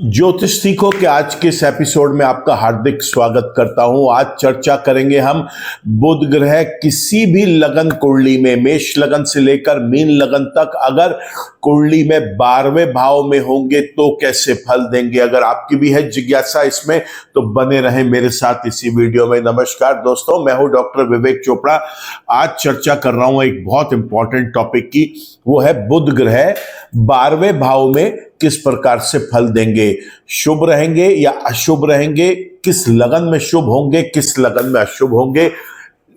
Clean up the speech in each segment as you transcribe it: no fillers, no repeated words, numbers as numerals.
ज्योतिष सीखो के आज के इस एपिसोड में आपका हार्दिक स्वागत करता हूं। आज चर्चा करेंगे हम बुध ग्रह किसी भी लगन कुंडली में, मेष लगन से लेकर मीन लगन तक अगर कुंडली में 12वें भाव में होंगे तो कैसे फल देंगे। अगर आपकी भी है जिज्ञासा इसमें तो बने रहें मेरे साथ इसी वीडियो में। नमस्कार दोस्तों, मैं हूं डॉक्टर विवेक चोपड़ा। आज चर्चा कर रहा हूं एक बहुत इंपॉर्टेंट टॉपिक की, वो है बुध ग्रह 12वें भाव में किस प्रकार से फल देंगे। शुभ रहेंगे या अशुभ रहेंगे, किस लगन में शुभ होंगे, किस लगन में अशुभ होंगे।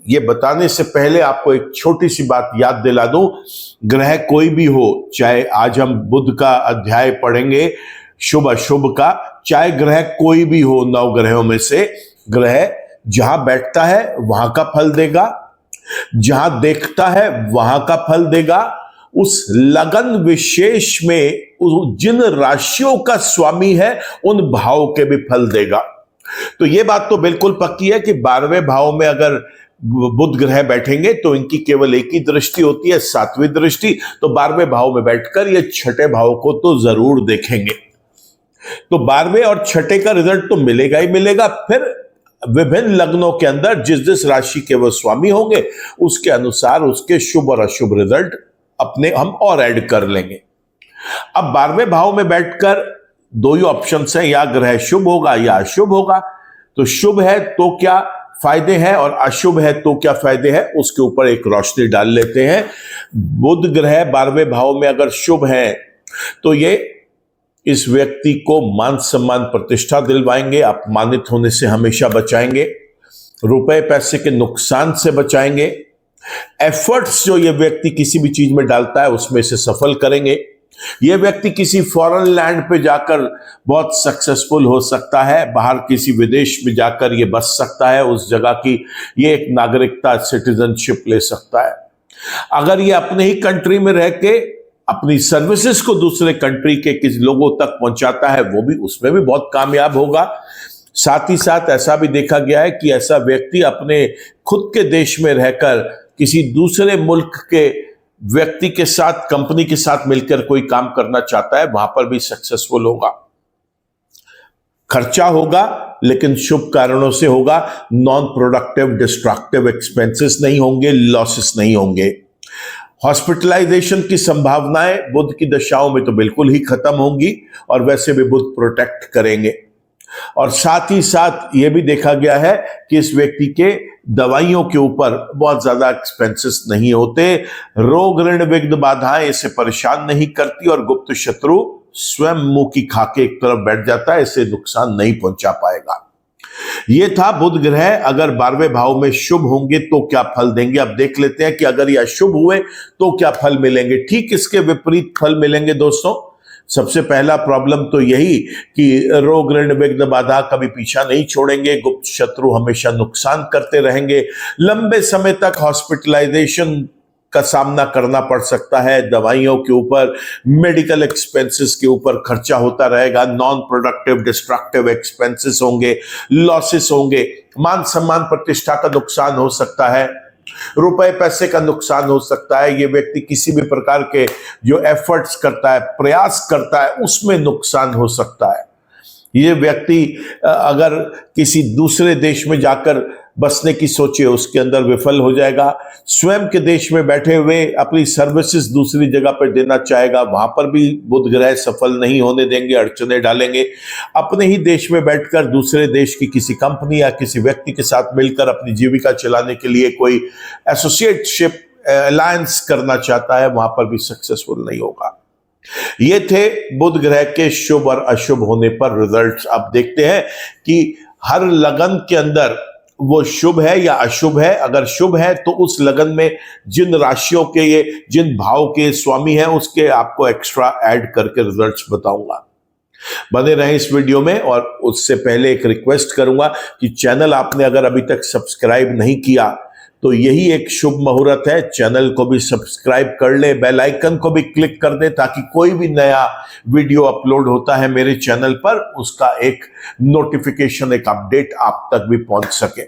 ये बताने से पहले आपको एक छोटी सी बात याद दिला दूं। ग्रह कोई भी हो, चाहे आज हम बुध का अध्याय पढ़ेंगे शुभ अशुभ का, चाहे ग्रह कोई भी हो, 9 ग्रहों में से ग्रह जहां बैठता है वहां का फल देगा, जहां देखता है वहां का फल देगा। उस लगन विशेष में जिन राशियों का स्वामी है उन भाव के भी फल देगा। तो यह बात तो बिल्कुल पक्की है कि 12वें भाव में अगर बुध ग्रह बैठेंगे तो इनकी केवल एक ही दृष्टि होती है, 7वीं दृष्टि। तो 12वें भाव में बैठकर ये 6ठे भाव को तो जरूर देखेंगे। तो 12वें और 6ठे का रिजल्ट तो मिलेगा ही मिलेगा। फिर विभिन्न लग्नों के अंदर जिस जिस राशि के वो स्वामी होंगे उसके अनुसार उसके शुभ और अशुभ रिजल्ट अपने हम और ऐड कर लेंगे। अब 12वें भाव में बैठकर दो ही ऑप्शन हैं, या ग्रह शुभ होगा या अशुभ होगा। तो शुभ है तो क्या फायदे हैं और अशुभ है तो क्या फायदे हैं, उसके ऊपर एक रोशनी डाल लेते हैं। बुध ग्रह 12वें भाव में अगर शुभ है तो ये इस व्यक्ति को मान सम्मान प्रतिष्ठा दिलवाएंगे, अपमानित होने से हमेशा बचाएंगे, रुपए पैसे के नुकसान से बचाएंगे। एफर्ट्स जो ये व्यक्ति किसी भी चीज में डालता है उसमें से सफल करेंगे। यह व्यक्ति किसी फॉरेन लैंड पे जाकर बहुत सक्सेसफुल हो सकता है, बाहर किसी विदेश में जाकर ये बस सकता है, उस जगह की ये एक नागरिकता सिटीजनशिप ले सकता है। अगर ये अपने ही कंट्री में रह के अपनी सर्विसेज को दूसरे कंट्री के किसी लोगों तक पहुंचाता है, वो भी उसमें भी बहुत कामयाब होगा। साथ ही साथ ऐसा भी देखा गया है कि ऐसा व्यक्ति अपने खुद के देश में रहकर किसी दूसरे मुल्क के व्यक्ति के साथ, कंपनी के साथ मिलकर कोई काम करना चाहता है, वहां पर भी सक्सेसफुल होगा। खर्चा होगा लेकिन शुभ कारणों से होगा। नॉन प्रोडक्टिव डिस्ट्रक्टिव एक्सपेंसेस नहीं होंगे, लॉसेस नहीं होंगे। हॉस्पिटलाइजेशन की संभावनाएं बुध की दशाओं में तो बिल्कुल ही खत्म होंगी और वैसे भी बुध प्रोटेक्ट करेंगे। और साथ ही साथ यह भी देखा गया है कि इस व्यक्ति के दवाइयों के ऊपर बहुत ज्यादा एक्सपेंसेस नहीं होते। रोग ऋण विघ्न बाधाएं इसे परेशान नहीं करती और गुप्त शत्रु स्वयं मुंह की खाके एक तरफ बैठ जाता है, इसे नुकसान नहीं पहुंचा पाएगा। यह था बुध ग्रह अगर 12वें भाव में शुभ होंगे तो क्या फल देंगे। अब देख लेते हैं कि अगर यह अशुभ हुए तो क्या फल मिलेंगे। ठीक इसके विपरीत फल मिलेंगे दोस्तों। सबसे पहला प्रॉब्लम तो यही कि रोग ऋण विघ्न बाधा कभी पीछा नहीं छोड़ेंगे, गुप्त शत्रु हमेशा नुकसान करते रहेंगे, लंबे समय तक हॉस्पिटलाइजेशन का सामना करना पड़ सकता है, दवाइयों के ऊपर, मेडिकल एक्सपेंसेस के ऊपर खर्चा होता रहेगा, नॉन प्रोडक्टिव डिस्ट्रक्टिव एक्सपेंसेस होंगे, लॉसेस होंगे, मान सम्मान प्रतिष्ठा का नुकसान हो सकता है, रुपए पैसे का नुकसान हो सकता है। ये व्यक्ति किसी भी प्रकार के जो एफर्ट्स करता है, प्रयास करता है, उसमें नुकसान हो सकता है। ये व्यक्ति अगर किसी दूसरे देश में जाकर बसने की सोचे उसके अंदर विफल हो जाएगा। स्वयं के देश में बैठे हुए अपनी सर्विसेज दूसरी जगह पर देना चाहेगा, वहां पर भी बुध ग्रह सफल नहीं होने देंगे, अड़चने डालेंगे। अपने ही देश में बैठकर दूसरे देश की किसी कंपनी या किसी व्यक्ति के साथ मिलकर अपनी जीविका चलाने के लिए कोई एसोसिएटशिप अलायंस करना चाहता है, वहां पर भी सक्सेसफुल नहीं होगा। ये थे बुध ग्रह के शुभ और अशुभ होने पर रिजल्ट्स। अब देखते हैं कि हर लगन के अंदर वो शुभ है या अशुभ है। अगर शुभ है तो उस लगन में जिन राशियों के ये जिन भाव के स्वामी हैं उसके आपको एक्स्ट्रा ऐड करके रिजल्ट्स बताऊंगा। बने रहें इस वीडियो में। और उससे पहले एक रिक्वेस्ट करूंगा कि चैनल आपने अगर अभी तक सब्सक्राइब नहीं किया तो यही एक शुभ मुहूर्त है, चैनल को भी सब्सक्राइब कर ले, बेल आइकन को भी क्लिक कर दे ताकि कोई भी नया वीडियो अपलोड होता है मेरे चैनल पर उसका एक नोटिफिकेशन, एक अपडेट आप तक भी पहुंच सके।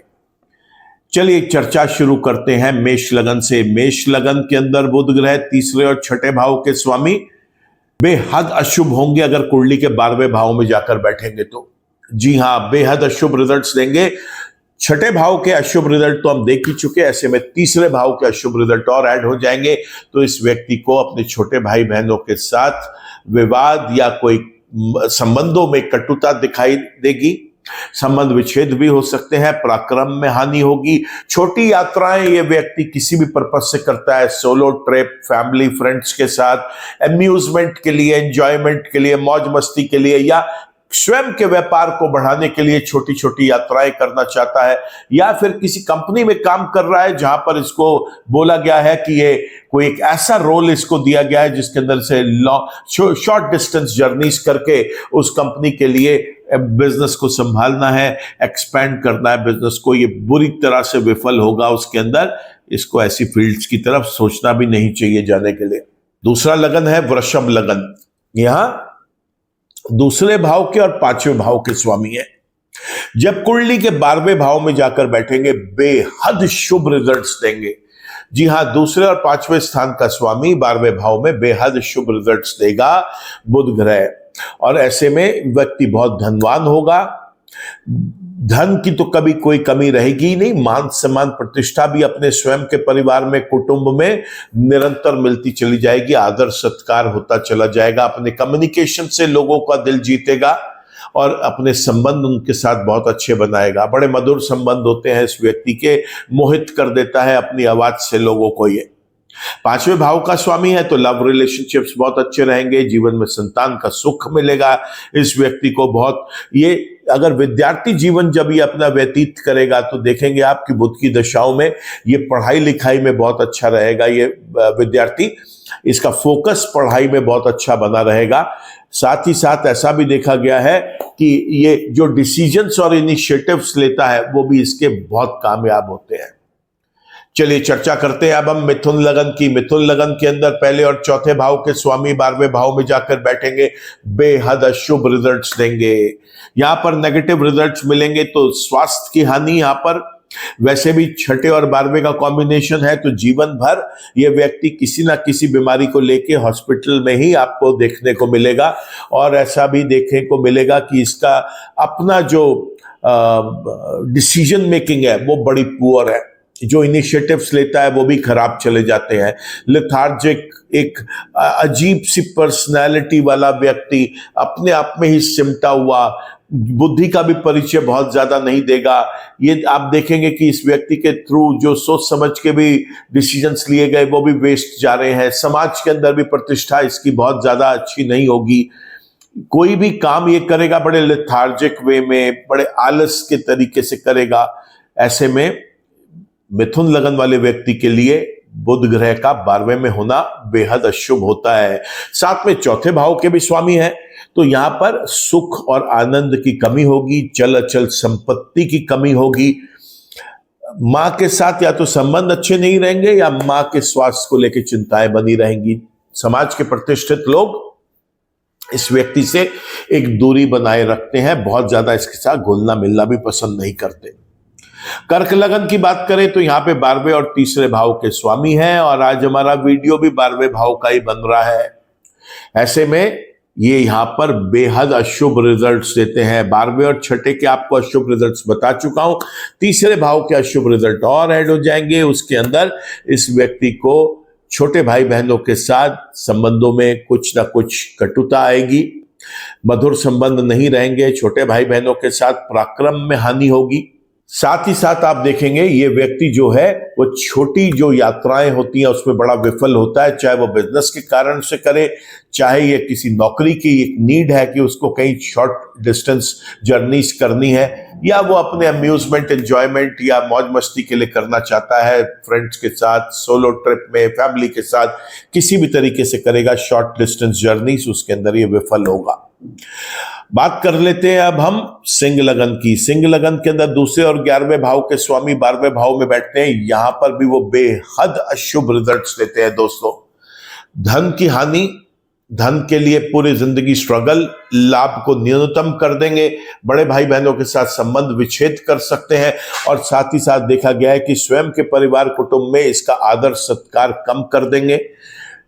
चलिए चर्चा शुरू करते हैं मेष लगन से। मेष लगन के अंदर बुध ग्रह तीसरे और छठे भाव के स्वामी बेहद अशुभ होंगे अगर कुंडली के 12वें भाव में जाकर बैठेंगे तो। जी हां, बेहद अशुभ रिजल्ट्स देंगे। छठे भाव के अशुभ रिजल्ट तो हम देख ही चुके, ऐसे में तीसरे भाव के अशुभ रिजल्ट और ऐड हो जाएंगे। तो इस व्यक्ति को अपने छोटे भाई बहनों के साथ विवाद या कोई संबंधों में कटुता दिखाई देगी। संबंध विच्छेद भी हो सकते हैं, पराक्रम में हानि होगी। छोटी यात्राएं ये व्यक्ति किसी भी पर्पज से करता है, सोलो ट्रिप, फैमिली फ्रेंड्स के साथ, अम्यूजमेंट के लिए, एंजॉयमेंट के लिए, मौज मस्ती के लिए, या स्वयं के व्यापार को बढ़ाने के लिए छोटी छोटी यात्राएं करना चाहता है, या फिर किसी कंपनी में काम कर रहा है जहां पर इसको बोला गया है कि ये कोई एक ऐसा रोल इसको दिया गया है जिसके अंदर से शॉर्ट डिस्टेंस जर्नीज करके उस कंपनी के लिए बिजनेस को संभालना है, एक्सपैंड करना है बिजनेस को। ये बुरी तरह से विफल होगा उसके अंदर। इसको ऐसी फील्ड्स की तरफ सोचना भी नहीं चाहिए जाने के लिए। दूसरा लगन है वृषभ लगन। यहां दूसरे भाव के और 5वें भाव के स्वामी है। जब कुंडली के 12वें भाव में जाकर बैठेंगे बेहद शुभ रिजल्ट्स देंगे। जी हां, दूसरे और 5वें स्थान का स्वामी 12वें भाव में बेहद शुभ रिजल्ट्स देगा बुध ग्रह, और ऐसे में व्यक्ति बहुत धनवान होगा। धन की तो कभी कोई कमी रहेगी ही नहीं। मान सम्मान प्रतिष्ठा भी अपने स्वयं के परिवार में, कुटुंब में निरंतर मिलती चली जाएगी। आदर सत्कार होता चला जाएगा। अपने कम्युनिकेशन से लोगों का दिल जीतेगा और अपने संबंध उनके साथ बहुत अच्छे बनाएगा। बड़े मधुर संबंध होते हैं इस व्यक्ति के, मोहित कर देता है अपनी आवाज से लोगों को ये। 5वें भाव का स्वामी है तो लव रिलेशनशिप्स बहुत अच्छे रहेंगे। जीवन में संतान का सुख मिलेगा इस व्यक्ति को बहुत। ये अगर विद्यार्थी जीवन जब ये अपना व्यतीत करेगा तो देखेंगे आपकी बुध की दशाओं में ये पढ़ाई लिखाई में बहुत अच्छा रहेगा। ये विद्यार्थी, इसका फोकस पढ़ाई में बहुत अच्छा बना रहेगा। साथ ही साथ ऐसा भी देखा गया है कि ये जो डिसीजंस और इनिशिएटिव्स लेता है वो भी इसके बहुत कामयाब होते हैं। चलिए चर्चा करते हैं अब हम मिथुन लगन की। मिथुन लगन के अंदर पहले और चौथे भाव के स्वामी 12वें भाव में जाकर बैठेंगे, बेहद अशुभ रिजल्ट्स देंगे। यहां पर नेगेटिव रिजल्ट्स मिलेंगे तो स्वास्थ्य की हानि। यहां पर वैसे भी छठे और 12वें का कॉम्बिनेशन है तो जीवन भर यह व्यक्ति किसी ना किसी बीमारी को लेके हॉस्पिटल में ही आपको देखने को मिलेगा। और ऐसा भी देखने को मिलेगा कि इसका अपना जो डिसीजन मेकिंग है वो बड़ी पुअर है। जो इनिशिएटिव्स लेता है वो भी खराब चले जाते हैं। लेथार्जिक, एक अजीब सी पर्सनैलिटी वाला व्यक्ति, अपने आप में ही सिमटा हुआ, बुद्धि का भी परिचय बहुत ज्यादा नहीं देगा। ये आप देखेंगे कि इस व्यक्ति के थ्रू जो सोच समझ के भी डिसीजंस लिए गए वो भी वेस्ट जा रहे हैं। समाज के अंदर भी प्रतिष्ठा इसकी बहुत ज्यादा अच्छी नहीं होगी। कोई भी काम ये करेगा बड़े लेथार्जिक वे में, बड़े आलस के तरीके से करेगा। ऐसे में मिथुन लगन वाले व्यक्ति के लिए बुध ग्रह का 12वें में होना बेहद अशुभ होता है। साथ में चौथे भाव के भी स्वामी है तो यहां पर सुख और आनंद की कमी होगी, चल अचल संपत्ति की कमी होगी। मां के साथ या तो संबंध अच्छे नहीं रहेंगे या मां के स्वास्थ्य को लेकर चिंताएं बनी रहेंगी। समाज के प्रतिष्ठित लोग इस व्यक्ति से एक दूरी बनाए रखते हैं, बहुत ज्यादा इसके साथ घुलना मिलना भी पसंद नहीं करते। कर्क लगन की बात करें तो यहाँ पे 12वें और तीसरे भाव के स्वामी हैं और आज हमारा वीडियो भी 12वें भाव का ही बन रहा है। ऐसे में ये यहाँ पर बेहद अशुभ रिजल्ट्स देते हैं। 12वें और छठे के आपको अशुभ रिजल्ट्स बता चुका हूं, तीसरे भाव के अशुभ रिजल्ट और ऐड हो जाएंगे। उसके अंदर इस व्यक्ति को छोटे भाई बहनों के साथ संबंधों में कुछ ना कुछ कटुता आएगी, मधुर संबंध नहीं रहेंगे। छोटे भाई बहनों के साथ पराक्रम में हानि होगी। साथ ही साथ आप देखेंगे ये व्यक्ति जो है वो छोटी जो यात्राएं होती हैं उसमें बड़ा विफल होता है, चाहे वो बिजनेस के कारण से करे, चाहे ये किसी नौकरी की एक नीड है कि उसको कहीं शॉर्ट डिस्टेंस जर्नीज करनी है, या वो अपने अम्यूजमेंट, एंजॉयमेंट या मौज मस्ती के लिए करना चाहता है, फ्रेंड्स के साथ, सोलो ट्रिप में, फैमिली के साथ, किसी भी तरीके से करेगा शॉर्ट डिस्टेंस जर्नीज, उसके अंदर ये विफल होगा। बात कर लेते हैं अब हम सिंह लगन की। सिंह लगन के अंदर दूसरे और 11वें भाव के स्वामी 12वें भाव में बैठते हैं। यहां पर भी वो बेहद अशुभ रिजल्ट्स देते हैं दोस्तों। धन की हानि, धन के लिए पूरी जिंदगी स्ट्रगल, लाभ को न्यूनतम कर देंगे, बड़े भाई बहनों के साथ संबंध विच्छेद कर सकते हैं और साथ ही साथ देखा गया है कि स्वयं के परिवार कुटुंब में इसका आदर सत्कार कम कर देंगे।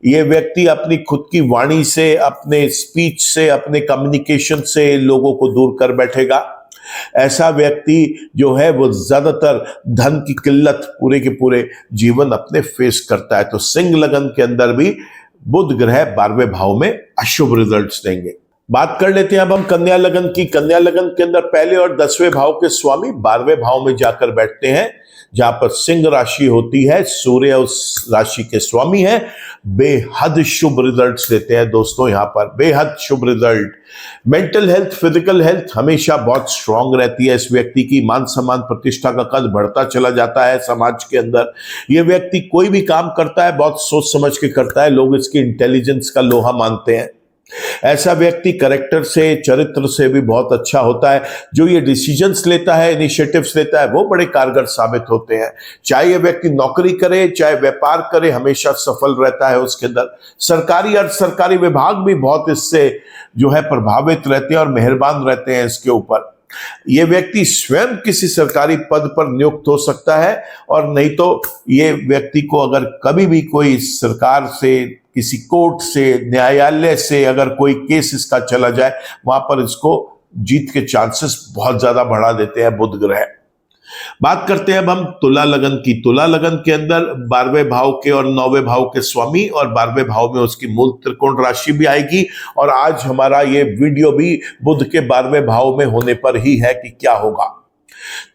ये व्यक्ति अपनी खुद की वाणी से, अपने स्पीच से, अपने कम्युनिकेशन से लोगों को दूर कर बैठेगा। ऐसा व्यक्ति जो है वो ज्यादातर धन की किल्लत पूरे के पूरे जीवन अपने फेस करता है। तो सिंह लगन के अंदर भी बुध ग्रह 12वें भाव में अशुभ रिजल्ट्स देंगे। बात कर लेते हैं अब हम कन्या लगन की। कन्या लगन के अंदर पहले और 10वें भाव के स्वामी 12वें भाव में जाकर बैठते हैं, जहां पर सिंह राशि होती है, सूर्य उस राशि के स्वामी है। बेहद शुभ रिजल्ट्स देते हैं दोस्तों, यहां पर बेहद शुभ result. Mental health, physical health हमेशा बहुत स्ट्रांग रहती है। इस व्यक्ति की मान सम्मान प्रतिष्ठा का कद बढ़ता चला जाता है समाज के अंदर। यह व्यक्ति कोई भी काम करता है बहुत सोच समझ के करता है, लोग इसकी इंटेलिजेंस का लोहा मानते हैं। ऐसा व्यक्ति कैरेक्टर से, चरित्र से भी बहुत अच्छा होता है। जो ये डिसीजंस लेता है, इनिशिएटिव्स लेता है, वो बड़े कारगर साबित होते हैं। चाहे ये व्यक्ति नौकरी करे, चाहे व्यापार करे, हमेशा सफल रहता है उसके अंदर। सरकारी अर्ध सरकारी विभाग भी बहुत इससे जो है प्रभावित रहते हैं और मेहरबान रहते हैं इसके ऊपर। ये व्यक्ति स्वयं किसी सरकारी पद पर नियुक्त हो सकता है, और नहीं तो ये व्यक्ति को अगर कभी भी कोई सरकार से, किसी कोर्ट से, न्यायालय से अगर कोई केस इसका चला जाए, वहां पर इसको जीत के चांसेस बहुत ज्यादा बढ़ा देते हैं बुध ग्रह। बात करते हैं अब हम तुला लगन की। तुला लगन के अंदर 12वें भाव के और 9वें भाव के स्वामी, और 12वें भाव में उसकी मूल त्रिकोण राशि भी आएगी। और आज हमारा ये वीडियो भी बुध के 12वें भाव में होने पर ही है कि क्या होगा।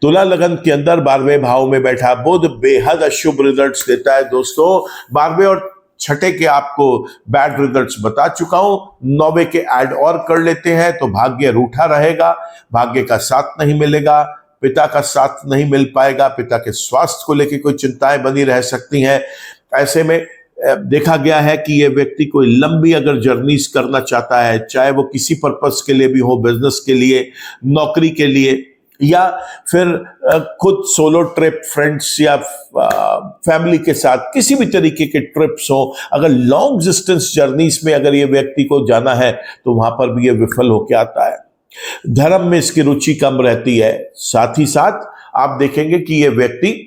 तुला लगन के अंदर 12वें भाव में बैठा बुध बेहद अशुभ रिजल्ट्स देता है दोस्तों। 12वें और छठे के आपको बैड रिजल्ट्स बता चुका हूं, 9वें के ऐड और कर लेते हैं तो भाग्य रूठा रहेगा, भाग्य का साथ नहीं मिलेगा, पिता का साथ नहीं मिल पाएगा, पिता के स्वास्थ्य को लेकर कोई चिंताएं बनी रह सकती हैं। ऐसे में देखा गया है कि यह व्यक्ति कोई लंबी अगर जर्नीज करना चाहता है, चाहे वो किसी पर्पस के लिए भी हो, बिजनेस के लिए, नौकरी के लिए, या फिर खुद सोलो ट्रिप, फ्रेंड्स या फैमिली के साथ किसी भी तरीके के ट्रिप्स हो, अगर लॉन्ग डिस्टेंस जर्नीज में अगर ये व्यक्ति को जाना है तो वहां पर भी ये विफल होकर आता है। धर्म में इसकी रुचि कम रहती है। साथ ही साथ आप देखेंगे कि ये व्यक्ति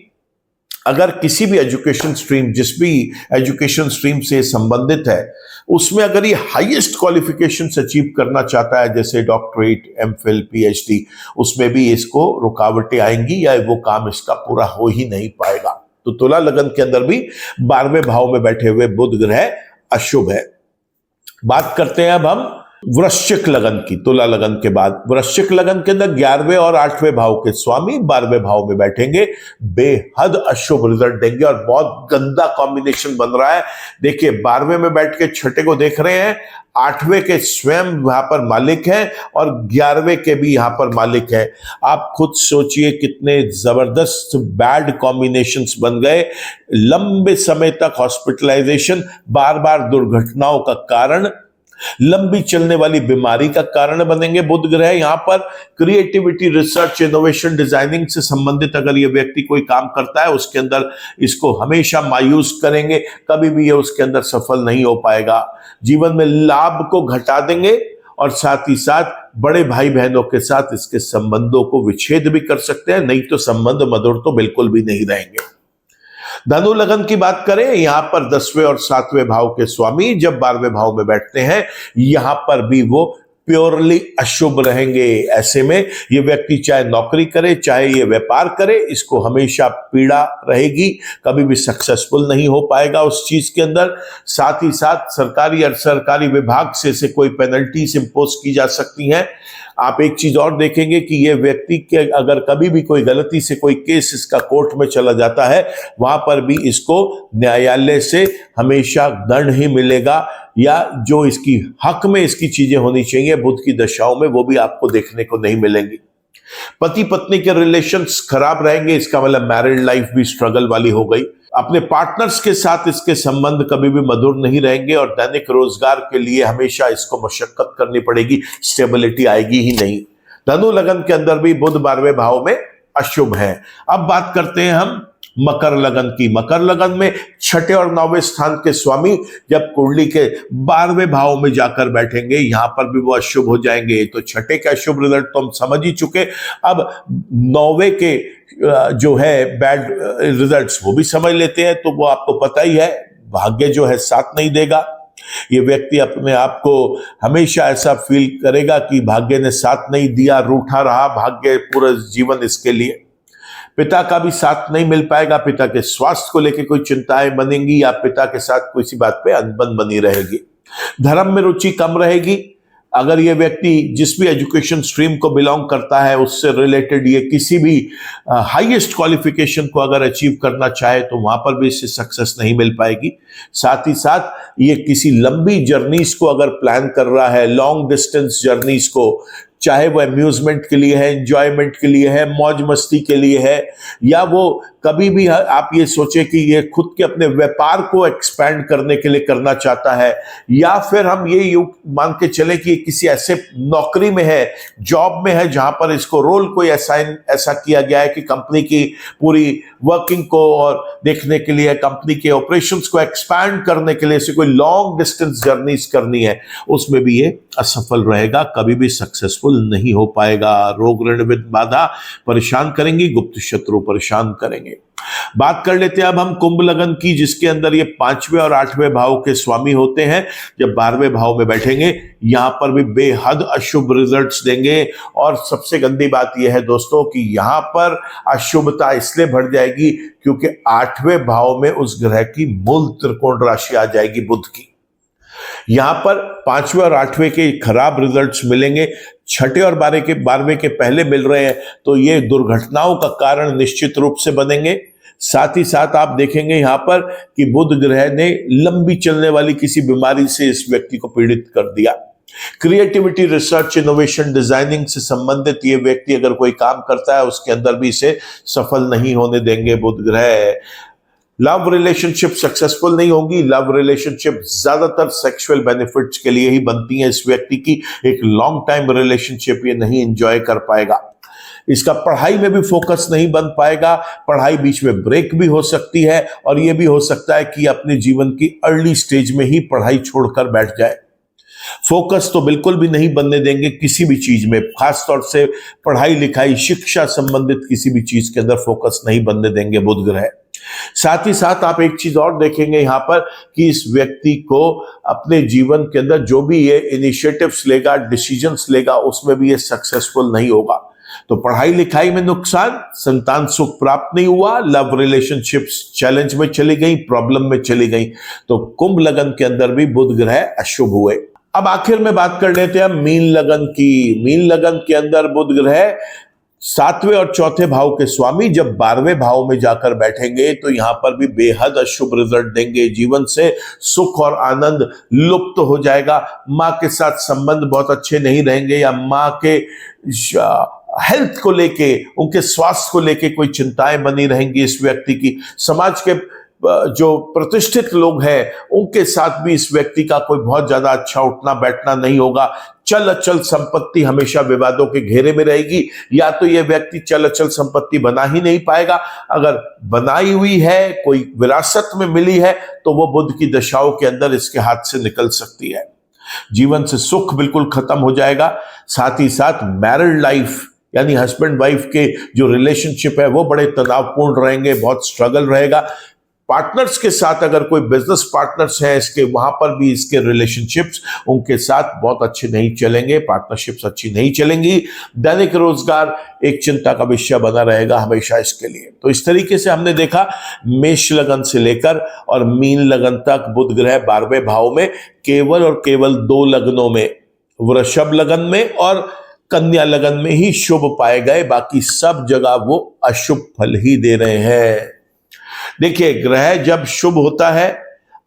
अगर किसी भी एजुकेशन स्ट्रीम, जिस भी एजुकेशन स्ट्रीम से संबंधित है, उसमें अगर ये हाईएस्ट क्वालिफिकेशंस अचीव करना चाहता है, जैसे डॉक्टरेट, एमफिल, पीएचडी, उसमें भी इसको रुकावटें आएंगी या वो काम इसका पूरा हो ही नहीं पाएगा। तो तुला लगन के अंदर भी 12वें भाव में बैठे हुए बुध ग्रह अशुभ है। बात करते हैं अब हम वृश्चिक लगन की। तुला लगन के बाद वृश्चिक लगन के अंदर 11वें और 8वें भाव के स्वामी 12वें भाव में बैठेंगे, बेहद अशुभ रिजल्ट देंगे और बहुत गंदा कॉम्बिनेशन बन रहा है। देखिए 12वें में बैठ के छठे को देख रहे हैं, 8वें के स्वयं यहां पर मालिक हैं और 11वें के भी यहां पर मालिक है। आप खुद सोचिए कितने जबरदस्त बैड कॉम्बिनेशंस बन गए। लंबे समय तक हॉस्पिटलाइजेशन, बार बार दुर्घटनाओं का कारण, लंबी चलने वाली बीमारी का कारण बनेंगे बुध ग्रह। यहां पर क्रिएटिविटी, रिसर्च, इनोवेशन, डिजाइनिंग से संबंधित अगर ये व्यक्ति कोई काम करता है, उसके अंदर इसको हमेशा मायूस करेंगे, कभी भी ये उसके अंदर सफल नहीं हो पाएगा। जीवन में लाभ को घटा देंगे और साथ ही साथ बड़े भाई बहनों के साथ इसके संबंधों को विच्छेद भी कर सकते हैं, नहीं तो संबंध मधुर तो बिल्कुल भी नहीं रहेंगे। धनु लगन की बात करें, यहां पर 10वें और 7वें भाव के स्वामी जब 12वें भाव में बैठते हैं, यहां पर भी वो प्योरली अशुभ रहेंगे। ऐसे में ये व्यक्ति चाहे नौकरी करे, चाहे ये व्यापार करे, इसको हमेशा पीड़ा रहेगी, कभी भी सक्सेसफुल नहीं हो पाएगा उस चीज के अंदर। साथ ही साथ सरकारी और सरकारी विभाग से इसे कोई पेनल्टीज इंपोज की जा सकती हैं। आप एक चीज और देखेंगे कि ये व्यक्ति के अगर कभी भी कोई गलती से कोई केस इसका कोर्ट में चला जाता है, वहां पर भी इसको न्यायालय से हमेशा दंड ही मिलेगा, या जो इसकी हक में इसकी चीजें होनी चाहिए बुध की दशाओं में, वो भी आपको देखने को नहीं मिलेंगी। पति पत्नी के रिलेशंस खराब रहेंगे, इसका मतलब मैरिड लाइफ भी स्ट्रगल वाली हो गई। अपने पार्टनर्स के साथ इसके संबंध कभी भी मधुर नहीं रहेंगे और दैनिक रोजगार के लिए हमेशा इसको मशक्कत करनी पड़ेगी, स्टेबिलिटी आएगी ही नहीं। धनु लगन के अंदर भी बुध 12वें भाव में अशुभ है। अब बात करते हैं हम मकर लगन की, मकर लगन में छठे और नौवें स्थान के स्वामी जब कुंडली के 12वें भाव में जाकर बैठेंगे, यहां पर भी वो अशुभ हो जाएंगे। तो छठे का अशुभ रिजल्ट तो हम समझ ही चुके, अब नौवे के जो है बैड रिजल्ट्स वो भी समझ लेते हैं। तो वो आपको पता ही है, भाग्य जो है साथ नहीं देगा। ये व्यक्ति अपने आप को हमेशा ऐसा फील करेगा कि भाग्य ने साथ नहीं दिया, रूठा रहा भाग्य पूरा जीवन इसके लिए। पिता का भी साथ नहीं मिल पाएगा, पिता के स्वास्थ्य को लेकर कोई चिंताएं बनेंगी या पिता के साथ किसी बात पे अनबन बनी रहेगी। धर्म में रुचि कम रहेगी। अगर ये व्यक्ति जिस भी एजुकेशन स्ट्रीम को बिलोंग करता है उससे रिलेटेड ये किसी भी हाईएस्ट क्वालिफिकेशन को अगर अचीव करना चाहे तो वहां पर भी इससे सक्सेस नहीं मिल पाएगी। साथ ही साथ ये किसी लंबी जर्नीज को अगर प्लान कर रहा है, लॉन्ग डिस्टेंस जर्नीज को, चाहे वो अम्यूजमेंट के लिए है, एंजॉयमेंट के लिए है, मौज मस्ती के लिए है, या वो कभी भी आप ये सोचे कि ये खुद के अपने व्यापार को एक्सपैंड करने के लिए करना चाहता है, या फिर हम ये मान के चले कि किसी ऐसे नौकरी में है, जॉब में है जहां पर इसको रोल कोई ऐसा किया गया है कि कंपनी की पूरी वर्किंग को और देखने के लिए, कंपनी के ऑपरेशंस को एक्सपैंड करने के लिए इसे कोई लॉन्ग डिस्टेंस जर्नीज करनी है, उसमें भी ये असफल रहेगा, कभी भी सक्सेसफुल नहीं हो पाएगा। रोग ऋण विद बाधा परेशान करेंगी, गुप्त शत्रु परेशान करेंगे। बात कर लेते हैं अब हम कुंभ लगन की, जिसके अंदर ये 5वें और 8वें भाव के स्वामी होते हैं। जब 12वें भाव में बैठेंगे यहां पर भी बेहद अशुभ रिजल्ट्स देंगे। और सबसे गंदी बात यह है दोस्तों कि यहां पर अशुभता इसलिए बढ़ जाएगी क्योंकि 8वें भाव में उस ग्रह की मूल त्रिकोण राशि आ जाएगी बुध की। यहां पर 5वें और 8वें के खराब रिजल्ट्स मिलेंगे, छठे और 12वें के पहले मिल रहे हैं, तो ये दुर्घटनाओं का कारण निश्चित रूप से बनेंगे। साथ ही साथ आप देखेंगे यहां पर कि बुध ग्रह ने लंबी चलने वाली किसी बीमारी से इस व्यक्ति को पीड़ित कर दिया। क्रिएटिविटी, रिसर्च, इनोवेशन, डिजाइनिंग से संबंधित ये व्यक्ति अगर कोई काम करता है उसके अंदर भी इसे सफल नहीं होने देंगे बुध ग्रह। लव रिलेशनशिप सक्सेसफुल नहीं होगी। लव रिलेशनशिप ज्यादातर सेक्सुअल बेनिफिट्स के लिए ही बनती है। इस व्यक्ति की एक लॉन्ग टाइम रिलेशनशिप ये नहीं एंजॉय कर पाएगा। इसका पढ़ाई में भी फोकस नहीं बन पाएगा, पढ़ाई बीच में ब्रेक भी हो सकती है, और यह भी हो सकता है कि अपने जीवन की अर्ली स्टेज में ही पढ़ाई छोड़कर बैठ जाए। फोकस तो बिल्कुल भी नहीं बनने देंगे किसी भी चीज में, खासतौर से पढ़ाई लिखाई, शिक्षा संबंधित किसी भी चीज के अंदर फोकस नहीं बनने देंगे बुध ग्रह। साथ ही साथ आप एक चीज और देखेंगे यहां पर कि इस व्यक्ति को अपने जीवन के अंदर जो भी ये इनिशिएटिव्स लेगा, डिसीजंस लेगा, उसमें भी ये सक्सेसफुल नहीं होगा। तो पढ़ाई लिखाई में नुकसान, संतान सुख प्राप्त नहीं हुआ, लव रिलेशनशिप्स चैलेंज में चली गई, प्रॉब्लम में चली गई। तो कुंभ लगन के अंदर भी बुध ग्रह अशुभ हुए। अब आखिर में बात कर लेते हैं मीन लगन की। मीन लगन के अंदर बुध ग्रह 7वें और 4थे भाव के स्वामी जब 12वें भाव में जाकर बैठेंगे तो यहां पर भी बेहद अशुभ रिजल्ट देंगे। जीवन से सुख और आनंद लुप्त हो जाएगा। मां के साथ संबंध बहुत अच्छे नहीं रहेंगे, या मां के हेल्थ को लेके, उनके स्वास्थ्य को लेके कोई चिंताएं बनी रहेंगी इस व्यक्ति की। समाज के जो प्रतिष्ठित लोग हैं उनके साथ भी इस व्यक्ति का कोई बहुत ज्यादा अच्छा उठना बैठना नहीं होगा। चल अचल संपत्ति हमेशा विवादों के घेरे में रहेगी, या तो यह व्यक्ति चल अचल संपत्ति बना ही नहीं पाएगा, अगर बनाई हुई है, कोई विरासत में मिली है, तो वो बुध की दशाओं के अंदर इसके हाथ से निकल सकती है। जीवन से सुख बिल्कुल खत्म हो जाएगा। साथ ही साथ मैरिड लाइफ यानी हस्बैंड वाइफ के जो रिलेशनशिप है वो बड़े तनावपूर्ण रहेंगे, बहुत स्ट्रगल रहेगा। पार्टनर्स के साथ अगर कोई बिजनेस पार्टनर्स हैं इसके, वहां पर भी इसके रिलेशनशिप्स उनके साथ बहुत अच्छे नहीं चलेंगे, पार्टनरशिप्स अच्छी नहीं चलेंगी। दैनिक रोजगार एक चिंता का विषय बना रहेगा हमेशा इसके लिए। तो इस तरीके से हमने देखा मेष लगन से लेकर और मीन लगन तक बुध ग्रह 12वें भाव में केवल और केवल 2 लग्नों में, वृषभ लगन में और कन्या लगन में ही शुभ पाए गए, बाकी सब जगह वो अशुभ फल ही दे रहे हैं। देखिए, ग्रह जब शुभ होता है,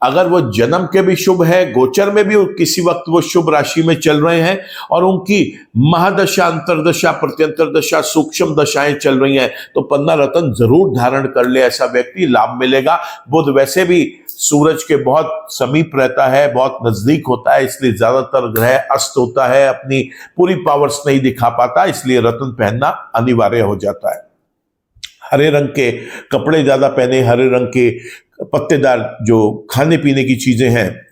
अगर वो जन्म के भी शुभ है, गोचर में भी किसी वक्त वो शुभ राशि में चल रहे हैं और उनकी महादशा, अंतरदशा, प्रत्यंतर दशा, सूक्ष्म दशाएं चल रही हैं, तो पन्ना रत्न जरूर धारण कर ले ऐसा व्यक्ति, लाभ मिलेगा। बुध वैसे भी सूरज के बहुत समीप रहता है, बहुत नजदीक होता है, इसलिए ज्यादातर ग्रह अस्त होता है, अपनी पूरी पावर्स नहीं दिखा पाता, इसलिए रत्न पहनना अनिवार्य हो जाता है। हरे रंग के कपड़े ज्यादा पहने, हरे रंग के पत्तेदार जो खाने पीने की चीजें हैं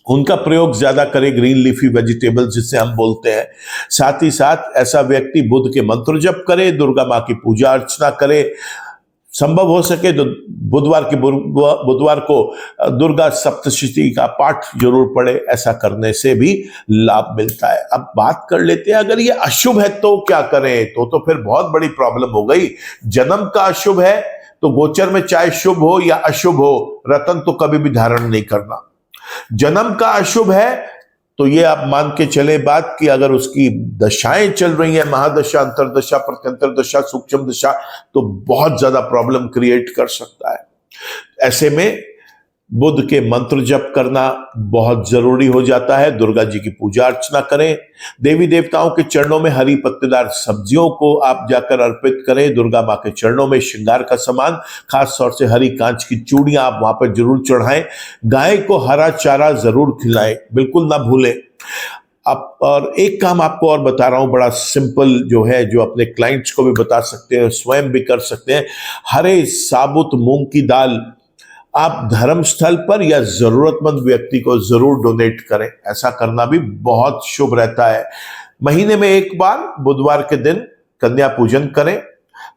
उनका प्रयोग ज्यादा करे, ग्रीन लीफी वेजिटेबल्स जिसे हम बोलते हैं। साथ ही साथ ऐसा व्यक्ति बुध के मंत्र जप करे, दुर्गा माँ की पूजा अर्चना करे, संभव हो सके तो बुधवार को दुर्गा सप्तशती का पाठ जरूर पढ़े। ऐसा करने से भी लाभ मिलता है। अब बात कर लेते हैं, अगर ये अशुभ है तो क्या करें, तो फिर बहुत बड़ी प्रॉब्लम हो गई। जन्म का अशुभ है तो गोचर में चाहे शुभ हो या अशुभ हो, रतन तो कभी भी धारण नहीं करना। जन्म का अशुभ है तो ये आप मान के चले बात कि अगर उसकी दशाएं चल रही हैं, महादशा, अंतरदशा, प्रत्यंतर दशा, सूक्ष्म दशा, तो बहुत ज्यादा प्रॉब्लम क्रिएट कर सकता है। ऐसे में बुध के मंत्र जप करना बहुत जरूरी हो जाता है। दुर्गा जी की पूजा अर्चना करें, देवी देवताओं के चरणों में हरी पत्तेदार सब्जियों को आप जाकर अर्पित करें। दुर्गा माँ के चरणों में श्रृंगार का सामान, खास तौर से हरी कांच की चूड़ियां आप वहां पर जरूर चढ़ाएं। गाय को हरा चारा जरूर खिलाएं, बिल्कुल ना भूलें। अब और एक काम आपको और बता रहा हूं, बड़ा सिंपल जो है, जो अपने क्लाइंट्स को भी बता सकते हैं, स्वयं भी कर सकते हैं। हरे साबुत मूंग की दाल आप धर्मस्थल पर या जरूरतमंद व्यक्ति को जरूर डोनेट करें। ऐसा करना भी बहुत शुभ रहता है। महीने में एक बार बुधवार के दिन कन्या पूजन करें।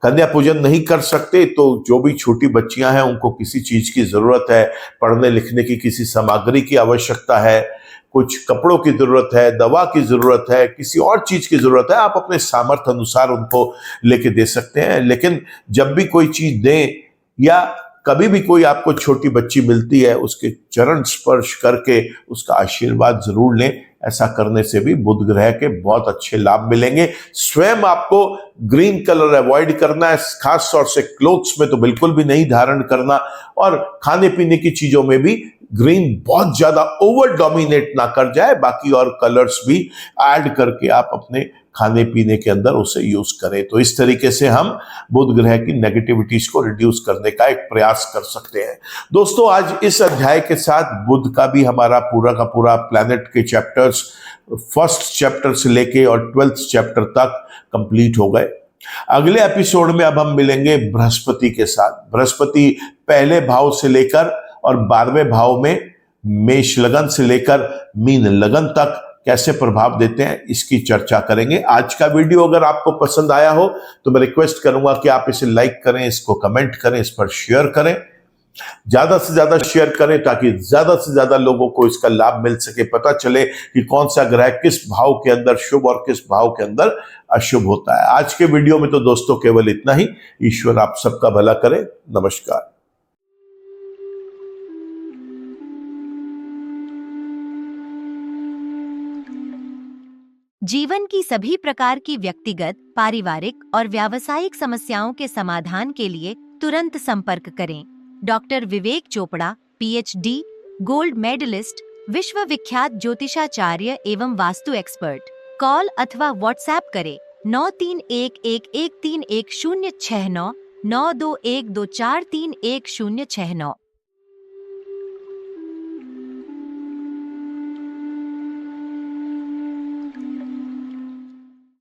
कन्या पूजन नहीं कर सकते तो जो भी छोटी बच्चियां हैं उनको किसी चीज की जरूरत है, पढ़ने लिखने की किसी सामग्री की आवश्यकता है, कुछ कपड़ों की जरूरत है, दवा की जरूरत है, किसी और चीज की जरूरत है, आप अपने सामर्थ्य अनुसार उनको लेके दे सकते हैं। लेकिन जब भी कोई चीज दें या कभी भी कोई आपको छोटी बच्ची मिलती है, उसके चरण स्पर्श करके उसका आशीर्वाद जरूर लें। ऐसा करने से भी बुध ग्रह के बहुत अच्छे लाभ मिलेंगे। स्वयं आपको ग्रीन कलर अवॉइड करना है, खास तौर से क्लोथ्स में तो बिल्कुल भी नहीं धारण करना, और खाने पीने की चीजों में भी ग्रीन बहुत ज्यादा ओवर डोमिनेट ना कर जाए। बाकी और कलर्स भी ऐड करके आप अपने खाने पीने के अंदर उसे यूज करें। तो इस तरीके से हम बुध ग्रह की नेगेटिविटीज को रिड्यूस करने का एक प्रयास कर सकते हैं। दोस्तों, आज इस अध्याय के साथ बुध का भी हमारा पूरा का पूरा प्लैनेट के चैप्टर्स, फर्स्ट चैप्टर से लेके और 12th चैप्टर तक कंप्लीट हो गए। अगले एपिसोड में अब हम मिलेंगे बृहस्पति के साथ। बृहस्पति पहले भाव से लेकर और 12वें भाव में मेष लगन से लेकर मीन लगन तक कैसे प्रभाव देते हैं, इसकी चर्चा करेंगे। आज का वीडियो अगर आपको पसंद आया हो तो मैं रिक्वेस्ट करूंगा कि आप इसे लाइक करें, इसको कमेंट करें, इस पर शेयर करें, ज्यादा से ज्यादा शेयर करें ताकि ज्यादा से ज्यादा लोगों को इसका लाभ मिल सके, पता चले कि कौन सा ग्रह किस भाव के अंदर शुभ और किस भाव के अंदर अशुभ होता है। आज के वीडियो में तो दोस्तों केवल इतना ही। ईश्वर आप सबका भला करे। नमस्कार। जीवन की सभी प्रकार की व्यक्तिगत, पारिवारिक और व्यावसायिक समस्याओं के समाधान के लिए तुरंत संपर्क करें। डॉक्टर विवेक चोपड़ा, पीएचडी, गोल्ड मेडलिस्ट, विश्व विख्यात ज्योतिषाचार्य एवं वास्तु एक्सपर्ट। कॉल अथवा व्हाट्सएप करें 9311131069 9212431069।